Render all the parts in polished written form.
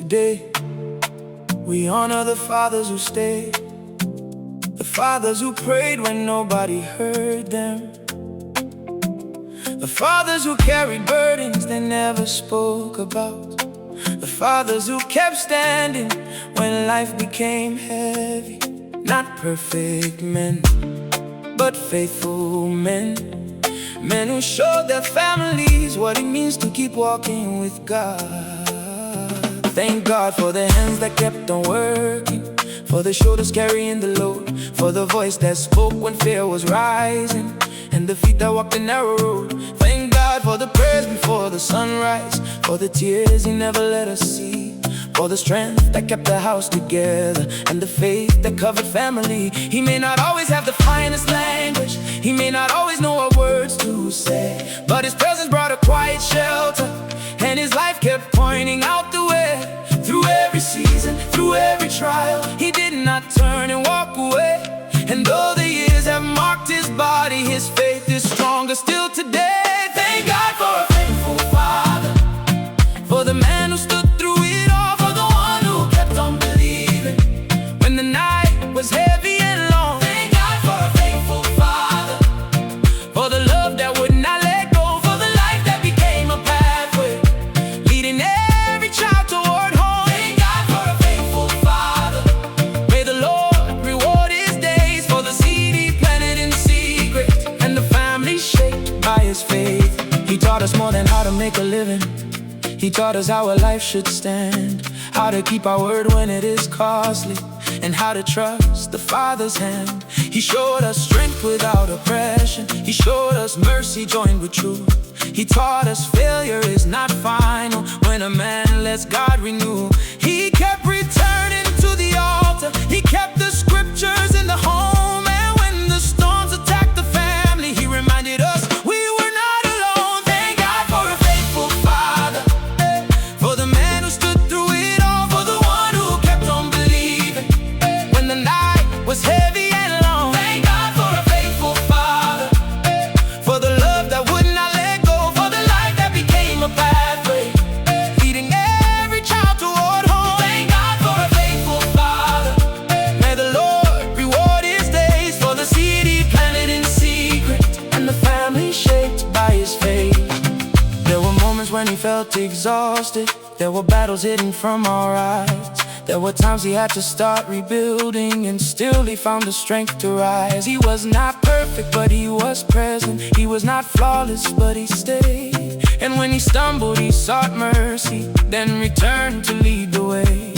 today, we honor the fathers who stayed, the fathers who prayed when nobody heard them, the fathers who carried burdens they never spoke about, the fathers who kept standing when life became heavy. Not perfect men, but faithful men, men who showed their families what it means to keep walking with God. Thank God for the hands that kept on working, for the shoulders carrying the load, for the voice that spoke when fear was rising, and the feet that walked the narrow road. Thank God for the prayers before the sunrise, for the tears He never let us see, for the strength that kept the house together, and the faith that covered family. He may not always have the finest language, He may not always know what words to say, but His presence brought a quiet shelter, and His life kept pointing out the way. Through every season, through every trial, He did not turn and walk away. And though the years have marked His body, His faith is stronger still today. Thank God for a faithful Father, for the man who stood through it all, for the one who kept on believing when the night was heavy and long. Thank God for a faithful Father, for the love that would not let go, for the life that became a pathway, leading every child toward home. Thank God for a faithful Father. May the Lord reward His days for the seed He planted in secret, and the family shaped by His faith. He taught us more than how to make a living. He taught us how a life should stand, how to keep our word when it is costly, and how to trust the Father's hand. He showed us strength without oppression. He showed us mercy joined with truth. He taught us failure is not final when a man lets God renew. He kept returning to the altar. He kept the scriptures in the home, and when the storms attacked the family, He reminded us we were not alone. Thank God for a faithful Father, for the man who stood through it all, for the one who kept on believing when the night was heavy and long. Thank God for a faithful Father, for the love that would not let go, for the life that became a pathway, leading every child toward home. Thank God for a faithful Father. May the Lord reward His days for the seed He planted in secret, and the family shaped by His faith. There were moments when He felt exhausted. There were battles hidden from our eyes. There were times He had to start rebuilding, and still He found the strength to rise. He was not perfect, but He was present. He was not flawless, but He stayed. And when He stumbled, He sought mercy, then returned to lead the way.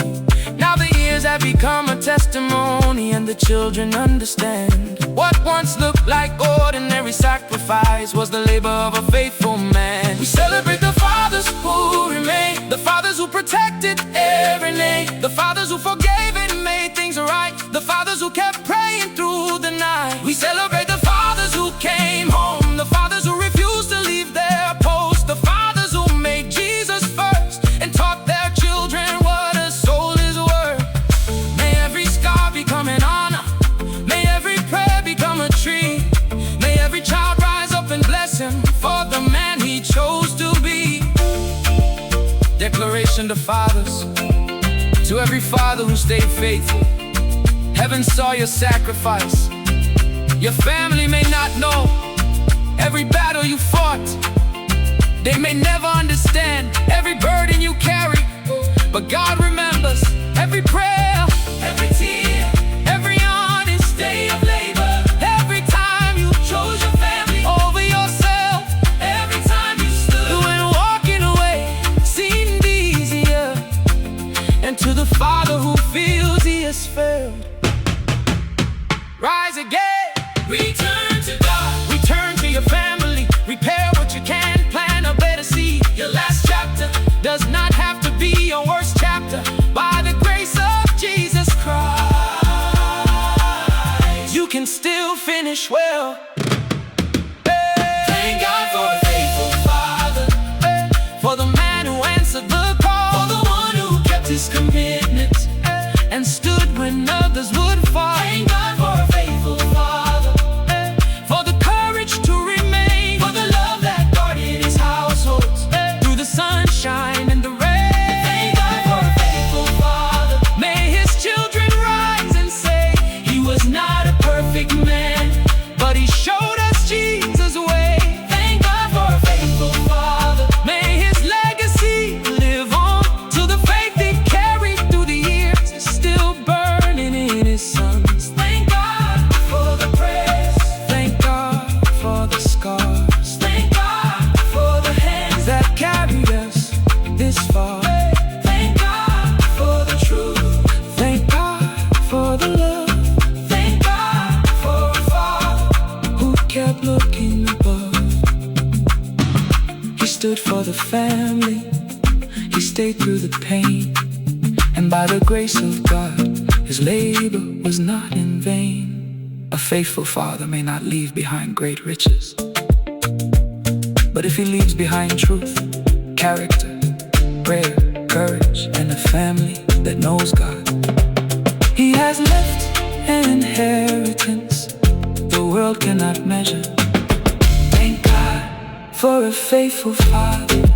Now the years have become a testimony, and the children understand what once looked like ordinary sacrifice was the labor of a faithful man. We celebrate the fathers who remain, the fathers who protected every name, the fathers who forgave and made things right, the fathers who kept praying through the night. We celebrate the fathers who came home, the fathers who refused to leave their post, the fathers who made Jesus first and taught their children what a soul is worth. May every scar become an honor, may every prayer become a tree, may every child rise up and bless Him for the man he chose to be. Declaration to fathers, to every father who stayed faithful. Heaven saw your sacrifice. Your family may not know every battle you fought. They may never understand every burden you carry, but God remembers every prayer, every tear, every honest day of labor, every time you chose your family over yourself, every time you stood when walking away seemed easier. And to the father who feels he has failed, rise again, return to God, return to your family, repair what you can, plant a better seed. Your last chapter does not have to be your worst chapter. By the grace of Jesus Christ, you can still finish well. Thank God for a faithful father, for the man who answered the call, for the one who kept his commitment and stood when others would fall. Thank God for a faithful father, for the courage to remain, for the love that guarded his household through the sunshine and the rain. Thank God for a faithful stood for the family. He stayed through the pain, and by the grace of God, his labor was not in vain. A faithful father may not leave behind great riches, but if he leaves behind truth, character, prayer, courage, and a family that knows God, he has left an inheritance the world cannot measure. Thank God for a faithful father.